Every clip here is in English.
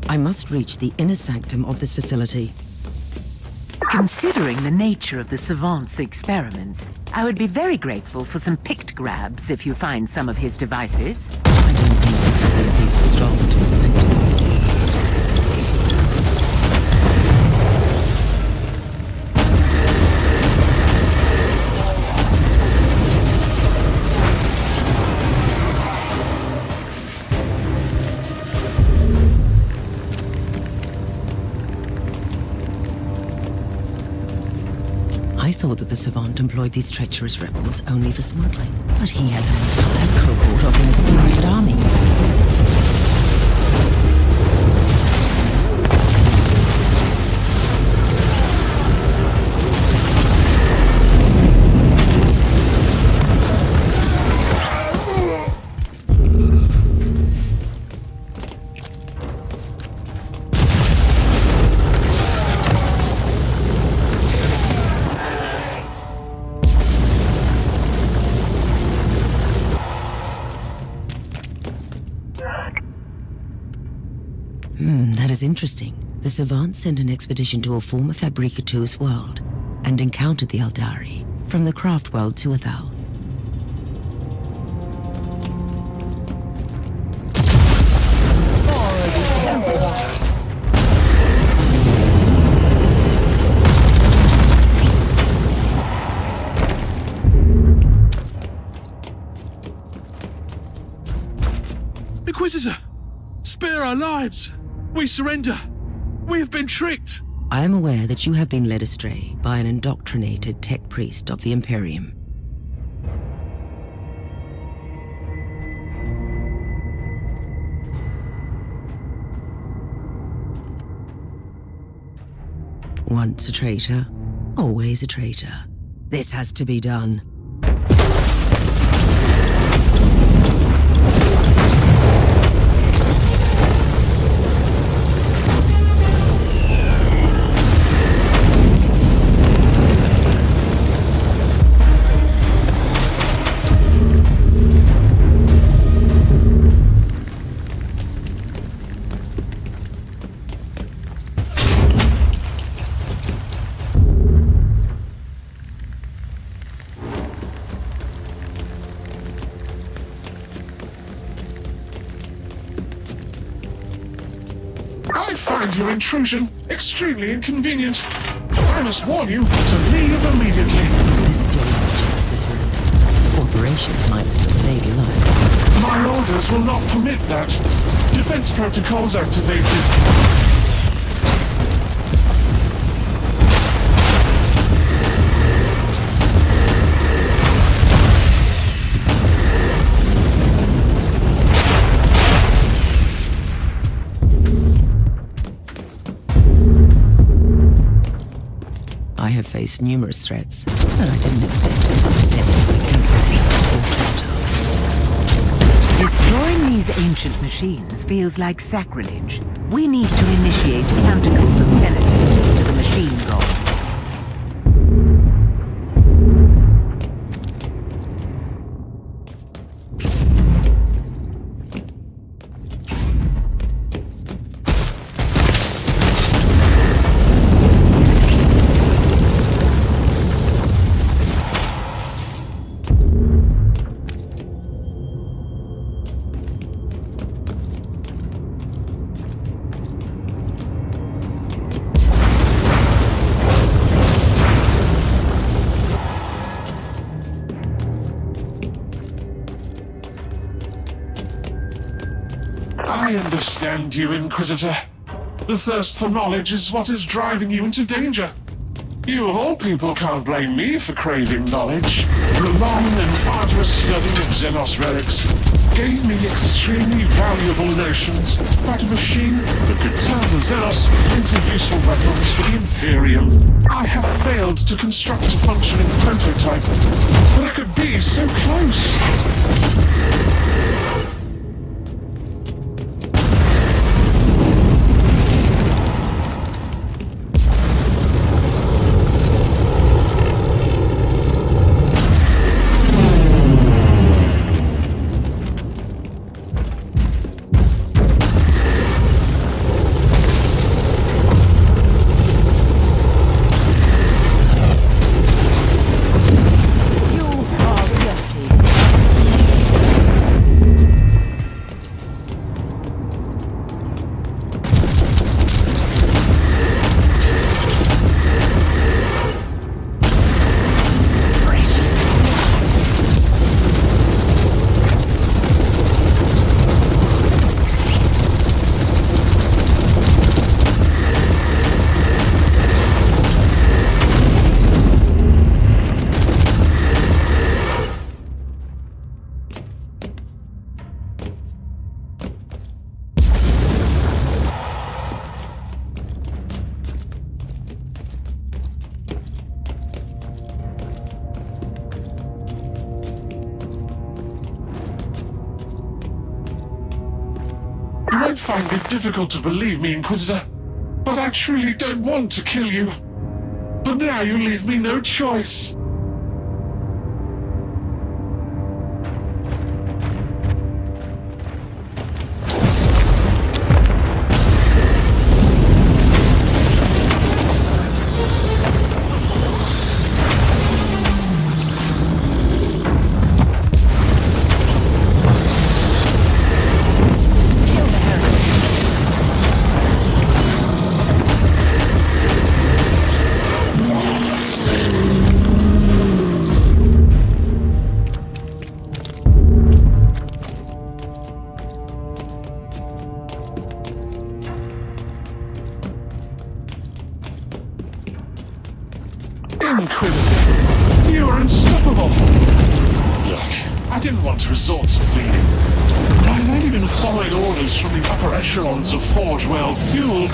I must reach the inner sanctum of this facility. Considering the nature of the Savant's experiments, I would be very grateful for some picked grabs if you find some of his devices. I don't think this will be a peaceful stroll into the sanctum. I thought that the Savant employed these treacherous rebels only for smuggling, but he has an entire cohort of them as a private army. That is interesting. The Savant sent an expedition to a former Fabricatour's world and encountered the Eldari from the craft world to Athal. Inquisitor! Spare our lives! We surrender! We have been tricked! I am aware that you have been led astray by an indoctrinated tech priest of the Imperium. Once a traitor, always a traitor. This has to be done. I find your intrusion extremely inconvenient. I must warn you to leave immediately. This is your last chance to surrender. Operation might still save your life. My orders will not permit that. Defense protocols activated. I have faced numerous threats, but I didn't expect Devil's mechanics or Destroying these ancient machines feels like sacrilege. We need to initiate canticles of penitence to the machine god. I understand you, Inquisitor. The thirst for knowledge is what is driving you into danger. You of all people can't blame me for craving knowledge. The long and arduous study of Xenos relics gave me extremely valuable notions about a machine that could turn the Xenos into useful weapons for the Imperium. I have failed to construct a functioning prototype, but I could be so close. You might find it difficult to believe me, Inquisitor, but I truly don't want to kill you. But now you leave me no choice. Inquisitor, you are unstoppable. Look, I didn't want to resort to pleading. I had only been following orders from the upper echelons of Forge Well Fuel.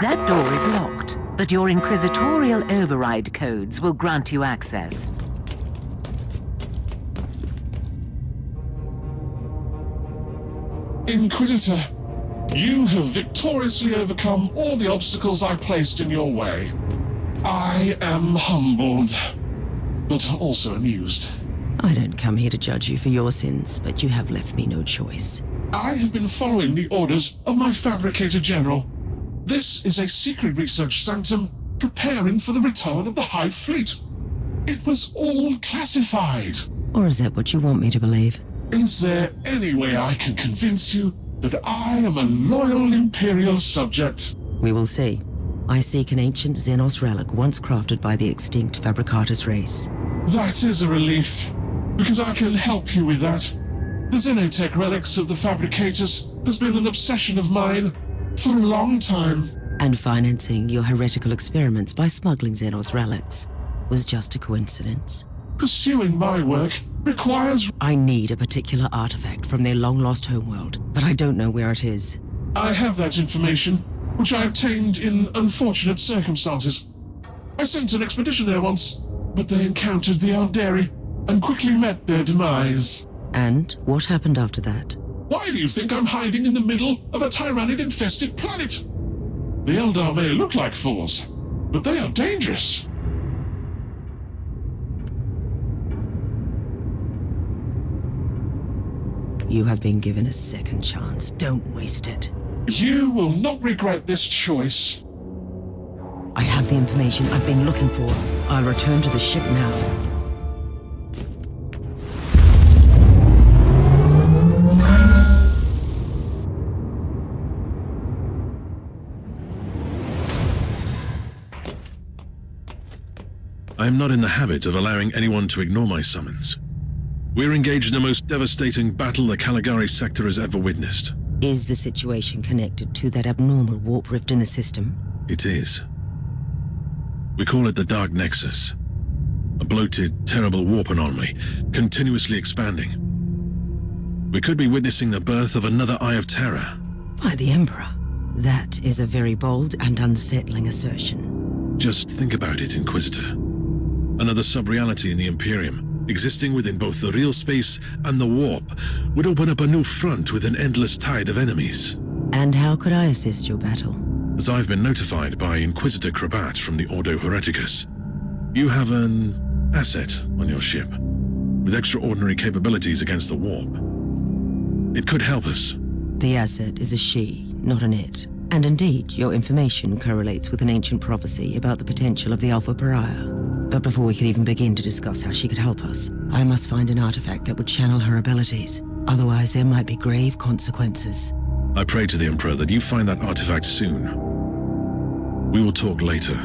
That door is locked, but your Inquisitorial override codes will grant you access. Inquisitor, you have victoriously overcome all the obstacles I placed in your way. I am humbled, but also amused. I don't come here to judge you for your sins, but you have left me no choice. I have been following the orders of my Fabricator General. This is a secret research sanctum preparing for the return of the Hive Fleet. It was all classified. Or is that what you want me to believe? Is there any way I can convince you that I am a loyal Imperial subject? We will see. I seek an ancient Xenos relic once crafted by the extinct Fabricatus race. That is a relief, because I can help you with that. The Xenotech relics of the Fabricators has been an obsession of mine for a long time. And financing your heretical experiments by smuggling Xenos relics was just a coincidence. Pursuing my work requires... I need a particular artifact from their long-lost homeworld, but I don't know where it is. I have that information, which I obtained in unfortunate circumstances. I sent an expedition there once, but they encountered the Alderi and quickly met their demise. And what happened after that? Why do you think I'm hiding in the middle of a Tyrannid-infested planet? The Eldar may look like fools, but they are dangerous. You have been given a second chance. Don't waste it. You will not regret this choice. I have the information I've been looking for. I'll return to the ship now. I am not in the habit of allowing anyone to ignore my summons. We're engaged in the most devastating battle the Caligari sector has ever witnessed. Is the situation connected to that abnormal warp rift in the system? It is. We call it the Dark Nexus. A bloated, terrible warp anomaly, continuously expanding. We could be witnessing the birth of another Eye of Terror. By the Emperor. That is a very bold and unsettling assertion. Just think about it, Inquisitor. Another sub-reality in the Imperium, existing within both the real space and the warp, would open up a new front with an endless tide of enemies. And how could I assist your battle? As I've been notified by Inquisitor Krabat from the Ordo Hereticus, you have an asset on your ship, with extraordinary capabilities against the warp. It could help us. The asset is a she, not an it. And indeed, your information correlates with an ancient prophecy about the potential of the Alpha Pariah. But before we could even begin to discuss how she could help us, I must find an artifact that would channel her abilities. Otherwise, there might be grave consequences. I pray to the Emperor that you find that artifact soon. We will talk later.